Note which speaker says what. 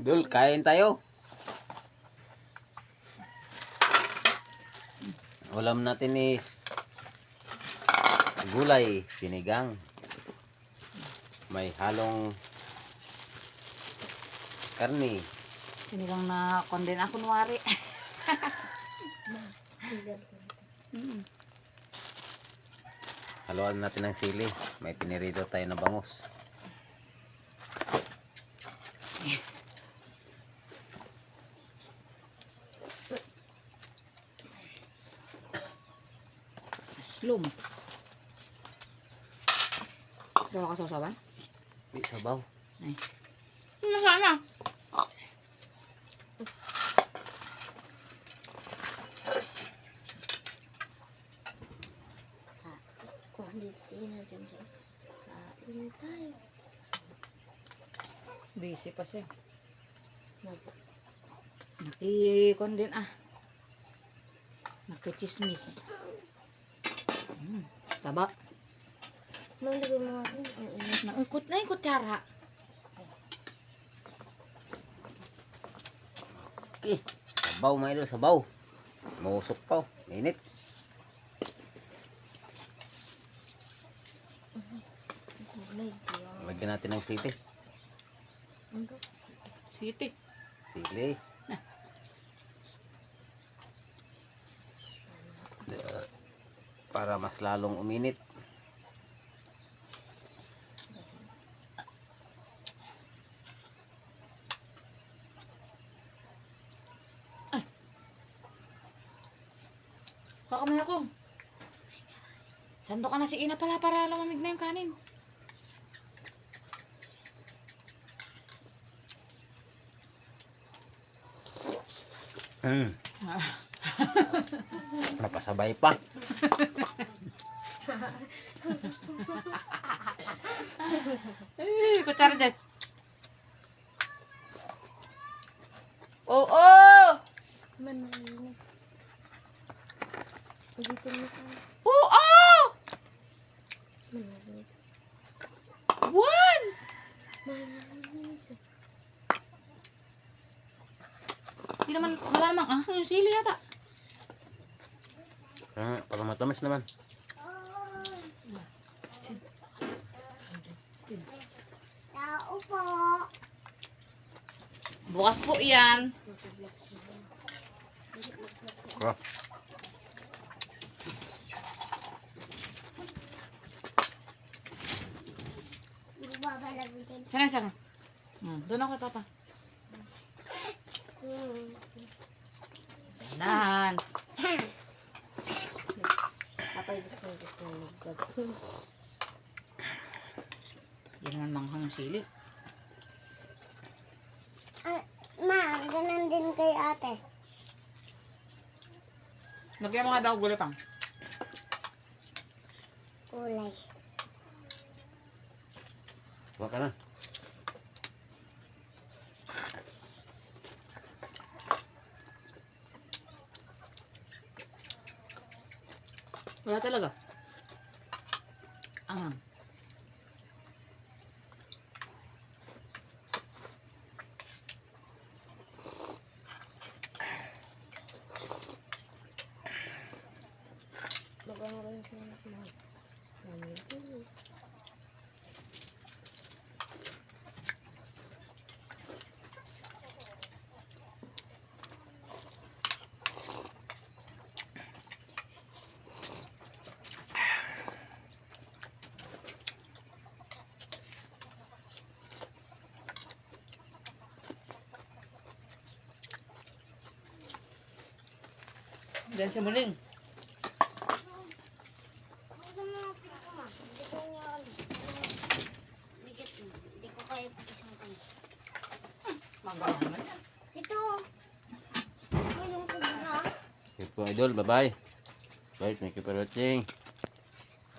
Speaker 1: Dul, kain tayo. Ulam natin is gulay, sinigang. May halong karni.
Speaker 2: Sinigang na konden ako kunwari.
Speaker 1: Haluan natin ng sili. May pinirito tayo na bangus.
Speaker 2: Slum. Sawa ka sasawan?
Speaker 1: Di sabaw.
Speaker 2: Ay. Nasama.
Speaker 3: Kain tayo.
Speaker 2: Busy pa siya. Nakikon din Nakichismis. Taba.
Speaker 3: Malagay mo natin. Ang init.
Speaker 2: Naungkot na yung kutsara.
Speaker 1: Okay. Sabaw mga idol, sabaw. Mausok pa. Mainit. Lagyan natin ng sili.
Speaker 2: Siti.
Speaker 1: Sili. Para mas lalong uminit.
Speaker 2: Kakamay ako. Sando ka na si Ina pala para lumamig na yung kanin.
Speaker 1: Napasabay pa.
Speaker 2: Kutsara dyan. Oh!
Speaker 3: Manahimik. Dito mo tayo.
Speaker 2: Oh!
Speaker 3: Manahimik.
Speaker 2: One!
Speaker 3: Manahimik.
Speaker 2: Hindi naman malamang yung sili yata.
Speaker 1: Para matamis naman.
Speaker 3: Tao po.
Speaker 2: Bukas po yan.
Speaker 1: Crap.
Speaker 2: Sana. Doon ako, Papa. Dahan.
Speaker 3: Papay gusto mo mag-vlog.
Speaker 2: Hindi naman manghang yung sili.
Speaker 3: Ma, ganun din kay ate.
Speaker 2: Lagyan mo nga daw gulay pang.
Speaker 3: Kulay.
Speaker 1: Huwag ka na.
Speaker 2: Wala talaga. Anghang.
Speaker 3: Magawa ko yung sinasamahan. Mamilis.
Speaker 2: Diyan sa muling.
Speaker 3: Hindi ko kayo isang kanya.
Speaker 2: Magawa naman yan.
Speaker 3: Ito. Ito yung sabuna.
Speaker 1: Okay po idol, bye bye. Bye, thank you for watching.